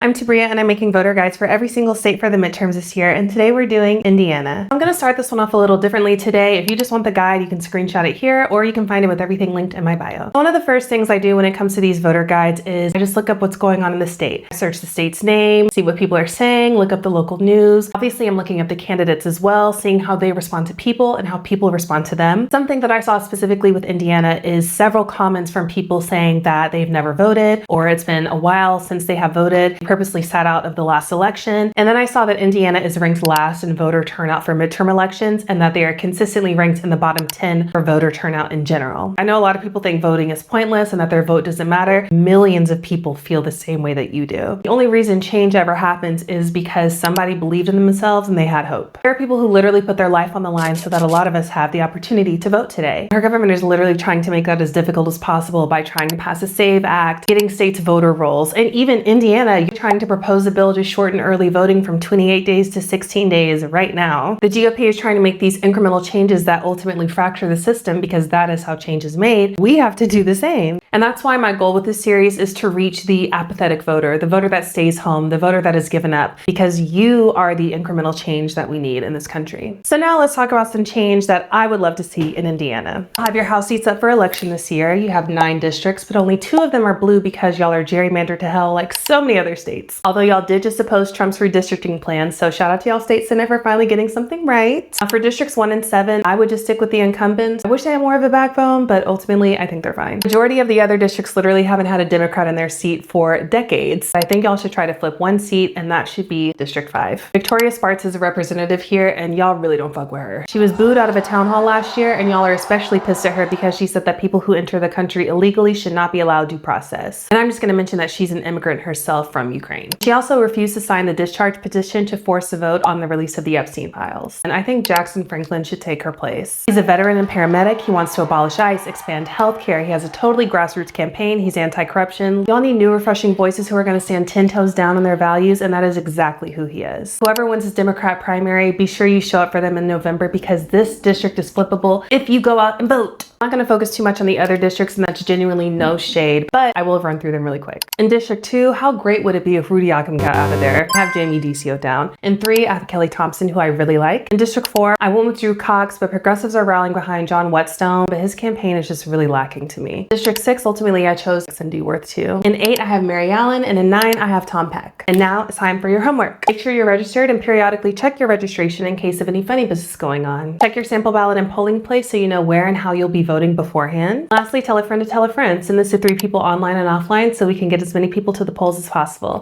I'm Tabria and I'm making voter guides for every single state for the midterms this year, and today we're doing Indiana. I'm going to start this one off a little differently today. If you just want the guide, you can screenshot it here or you can find it with everything linked in my bio. One of the first things I do when it comes to these voter guides is I just look up what's going on in the state. I search the state's name, see what people are saying, look up the local news. Obviously, I'm looking at the candidates as well, seeing how they respond to people and how people respond to them. Something that I saw specifically with Indiana is several comments from people saying that they've never voted or it's been a while since they have voted, purposely sat out of the last election. And then I saw that Indiana is ranked last in voter turnout for midterm elections and that they are consistently ranked in the bottom 10 for voter turnout in general. I know a lot of people think voting is pointless and that their vote doesn't matter. Millions of people feel the same way that you do. The only reason change ever happens is because somebody believed in themselves and they had hope. There are people who literally put their life on the line so that a lot of us have the opportunity to vote today. Our government is literally trying to make that as difficult as possible by trying to pass a SAVE Act, getting states voter rolls, and even Indiana, you're trying to propose a bill to shorten early voting from 28 days to 16 days right now. The GOP is trying to make these incremental changes that ultimately fracture the system because that is how change is made. We have to do the same. And that's why my goal with this series is to reach the apathetic voter, the voter that stays home, the voter that has given up, because you are the incremental change that we need in this country. So now let's talk about some change that I would love to see in Indiana. I'll have your House seats up for election this year. You have 9 districts, but only 2 of them are blue because y'all are gerrymandered to hell like so many other states. Although y'all did just oppose Trump's redistricting plan, so shout out to y'all state senate for finally getting something right. For districts 1 and 7, I would just stick with the incumbents. I wish they had more of a backbone, but ultimately I think they're fine. Majority of the other districts literally haven't had a Democrat in their seat for decades. I think y'all should try to flip 1 seat, and that should be District 5. Victoria Sparks is a representative here, and y'all really don't fuck with her. She was booed out of a town hall last year, and y'all are especially pissed at her because she said that people who enter the country illegally should not be allowed due process. And I'm just gonna mention that she's an immigrant herself from Ukraine. She also refused to sign the discharge petition to force a vote on the release of the Epstein files. And I think Jackson Franklin should take her place. He's a veteran and paramedic. He wants to abolish ICE, expand healthcare. He has a totally grassroots campaign. He's anti-corruption. Y'all need new, refreshing voices who are going to stand 10 toes down on their values, and that is exactly who he is. Whoever wins his Democrat primary, be sure you show up for them in November because this district is flippable if you go out and vote. I'm not going to focus too much on the other districts, and that's genuinely no shade, but I will run through them really quick. In District 2, how great would it be if Rudy Occam got out of there? I have Jamie DCO down. In 3, I have Kelly Thompson, who I really like. In District 4, I went with Drew Cox, but progressives are rallying behind John Whetstone, but his campaign is just really lacking to me. District 6, ultimately I chose Cindy Worth too. In 8, I have Mary Allen, and in 9, I have Tom Peck. And now it's time for your homework. Make sure you're registered and periodically check your registration in case of any funny business going on. Check your sample ballot and polling place so you know where and how you'll be voting beforehand. Lastly, tell a friend to tell a friend. Send this to 3 people online and offline so we can get as many people to the polls as possible.